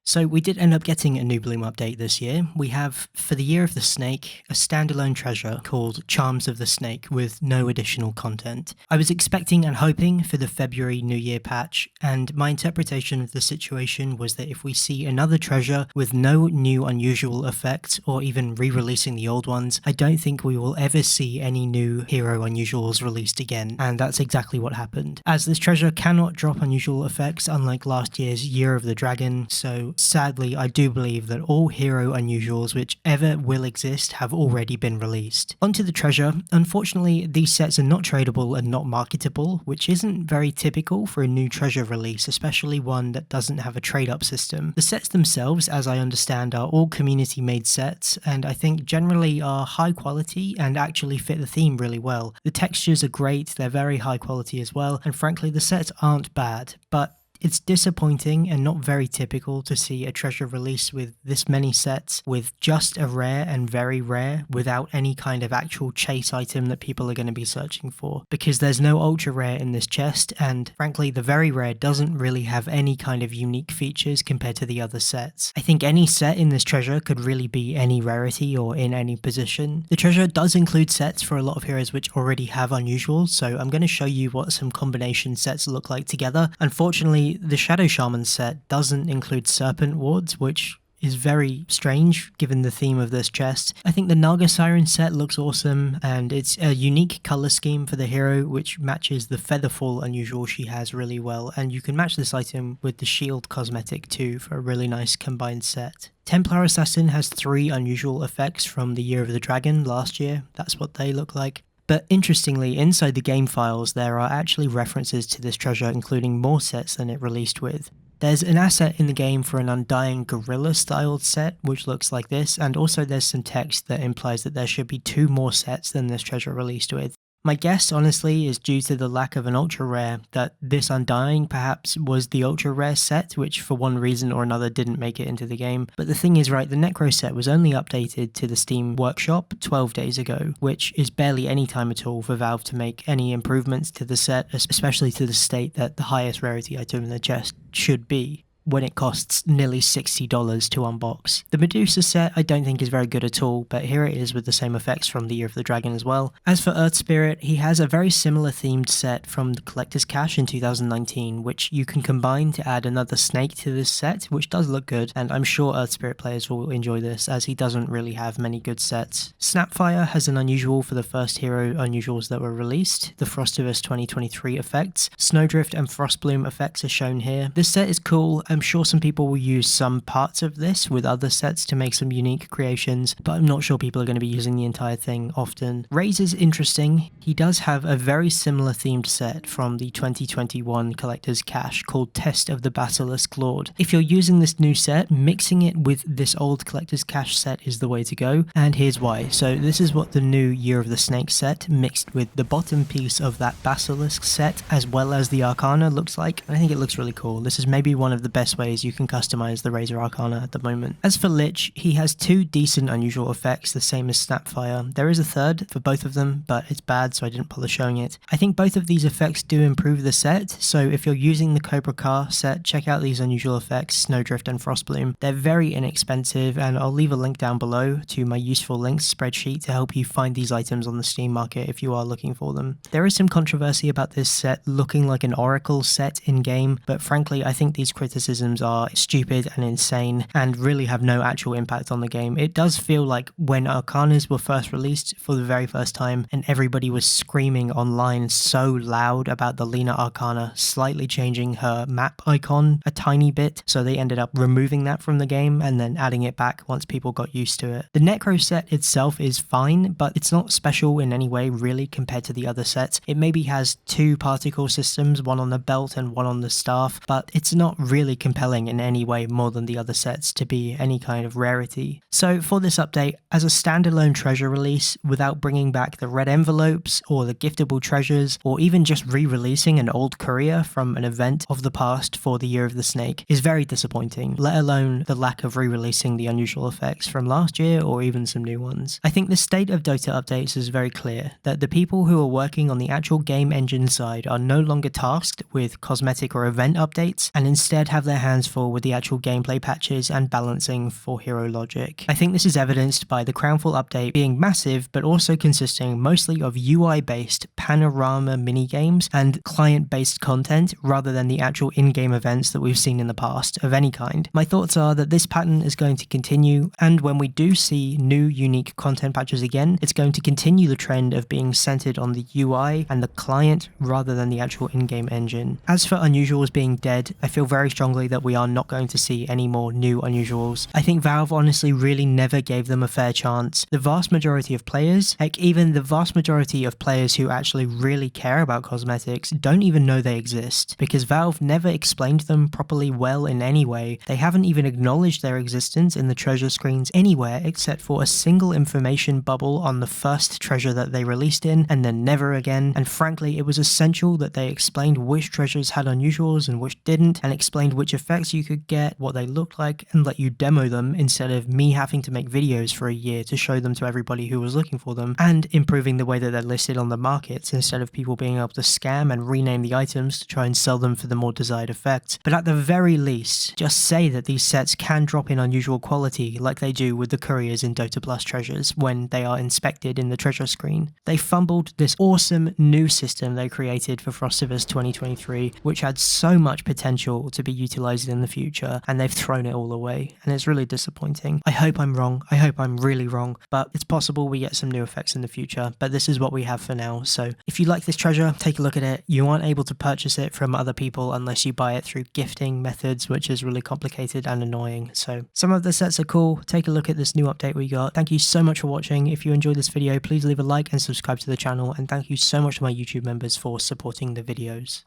So we did end up getting a new Bloom update this year. We have, for the Year of the Snake, a standalone treasure called Charms of the Snake with no additional content. I was expecting and hoping for the February New Year patch, and my interpretation of the situation was that if we see another treasure with no new unusual effects or even re-releasing the old ones, I don't think we will ever see any new hero unusuals released again, and that's exactly what happened. As this treasure cannot drop unusual effects unlike last year's Year of the Dragon, so sadly, I do believe that all hero unusuals which ever will exist have already been released. Onto the treasure. Unfortunately, these sets are not tradable and not marketable, which isn't very typical for a new treasure release, especially one that doesn't have a trade-up system. The sets themselves, as I understand, are all community-made sets, and I think generally are high quality and actually fit the theme really well. The textures are great, they're very high quality as well, and frankly, the sets aren't bad, but it's disappointing and not very typical to see a treasure release with this many sets with just a rare and very rare without any kind of actual chase item that people are going to be searching for, because there's no ultra rare in this chest, and frankly the very rare doesn't really have any kind of unique features compared to the other sets. I think any set in this treasure could really be any rarity or in any position. The treasure does include sets for a lot of heroes which already have unusuals, so I'm going to show you what some combination sets look like together. Unfortunately, the Shadow Shaman set doesn't include Serpent Wards, which is very strange given the theme of this chest. I think the Naga Siren set looks awesome, and it's a unique color scheme for the hero which matches the Featherfall unusual she has really well, and you can match this item with the Shield cosmetic too for a really nice combined set. Templar Assassin has 3 unusual effects from the Year of the Dragon last year. That's what they look like. But interestingly, inside the game files there are actually references to this treasure, including more sets than it released with. There's an asset in the game for an Undying Gorilla styled set which looks like this, and also there's some text that implies that there should be 2 more sets than this treasure released with. My guess, honestly, is due to the lack of an ultra rare, that this Undying perhaps was the ultra rare set, which for one reason or another didn't make it into the game. But the thing is, right, the Necro set was only updated to the Steam Workshop 12 days ago, which is barely any time at all for Valve to make any improvements to the set, especially to the state that the highest rarity item in the chest should be, when it costs nearly $60 to unbox. The Medusa set I don't think is very good at all, but here it is with the same effects from the Year of the Dragon as well. As for Earth Spirit, he has a very similar themed set from the Collector's Cache in 2019, which you can combine to add another snake to this set, which does look good, and I'm sure Earth Spirit players will enjoy this, as he doesn't really have many good sets. Snapfire has an unusual for the first hero unusuals that were released, the Frostivus 2023 effects. Snowdrift and Frostbloom effects are shown here. This set is cool. I'm sure some people will use some parts of this with other sets to make some unique creations, but I'm not sure people are going to be using the entire thing often. Raze is interesting. He does have a very similar themed set from the 2021 Collector's Cache called Test of the Basilisk Lord. If you're using this new set, mixing it with this old Collector's Cache set is the way to go, and here's why. So this is what the new Year of the Snake set mixed with the bottom piece of that Basilisk set as well as the Arcana looks like. I think it looks really cool. This is maybe one of the best ways you can customize the Razor Arcana at the moment. As for Lich, he has 2 decent unusual effects, the same as Snapfire. There is a third for both of them, but it's bad, so I didn't bother showing it. I think both of these effects do improve the set, so if you're using the Cobra Car set, check out these unusual effects, Snowdrift and Frostbloom. They're very inexpensive, and I'll leave a link down below to my useful links spreadsheet to help you find these items on the Steam market if you are looking for them. There is some controversy about this set looking like an Oracle set in-game, but frankly I think these criticisms are stupid and insane and really have no actual impact on the game. It does feel like when Arcanas were first released for the very first time and everybody was screaming online so loud about the Lena Arcana slightly changing her map icon a tiny bit, so they ended up removing that from the game and then adding it back once people got used to it. The Necro set itself is fine, but it's not special in any way really compared to the other sets. It maybe has 2 particle systems, one on the belt and one on the staff, but it's not really compelling in any way more than the other sets to be any kind of rarity. So for this update, as a standalone treasure release without bringing back the red envelopes or the giftable treasures or even just re-releasing an old courier from an event of the past for the Year of the Snake is very disappointing, let alone the lack of re-releasing the unusual effects from last year or even some new ones. I think the state of Dota updates is very clear, that the people who are working on the actual game engine side are no longer tasked with cosmetic or event updates and instead have their hands full with the actual gameplay patches and balancing for hero logic. I think this is evidenced by the Crownfall update being massive, but also consisting mostly of UI-based panorama minigames and client-based content rather than the actual in-game events that we've seen in the past of any kind. My thoughts are that this pattern is going to continue, and when we do see new unique content patches again, it's going to continue the trend of being centered on the UI and the client rather than the actual in-game engine. As for unusuals being dead, I feel very strongly that we are not going to see any more new unusuals. I think Valve honestly really never gave them a fair chance. The vast majority of players, heck even the vast majority of players who actually really care about cosmetics, don't even know they exist, because Valve never explained them properly well in any way. They haven't even acknowledged their existence in the treasure screens anywhere except for a single information bubble on the first treasure that they released in, and then never again. And frankly, it was essential that they explained which treasures had unusuals and which didn't, and explained which effects you could get, what they looked like, and let you demo them instead of me having to make videos for a year to show them to everybody who was looking for them, and improving the way that they're listed on the markets instead of people being able to scam and rename the items to try and sell them for the more desired effects. But at the very least, just say that these sets can drop in unusual quality like they do with the couriers in Dota Plus treasures when they are inspected in the treasure screen. They fumbled this awesome new system they created for Frostivus 2023, which had so much potential to be utilized in the future, and they've thrown it all away, and it's really disappointing. I hope I'm wrong, I hope I'm really wrong, but it's possible we get some new effects in the future, but this is what we have for now. So if you like this treasure, take a look at it. You aren't able to purchase it from other people unless you buy it through gifting methods, which is really complicated and annoying. So some of the sets are cool. Take a look at this new update we got. Thank you so much for watching. If you enjoyed this video, please leave a like and subscribe to the channel, and thank you so much to my YouTube members for supporting the videos.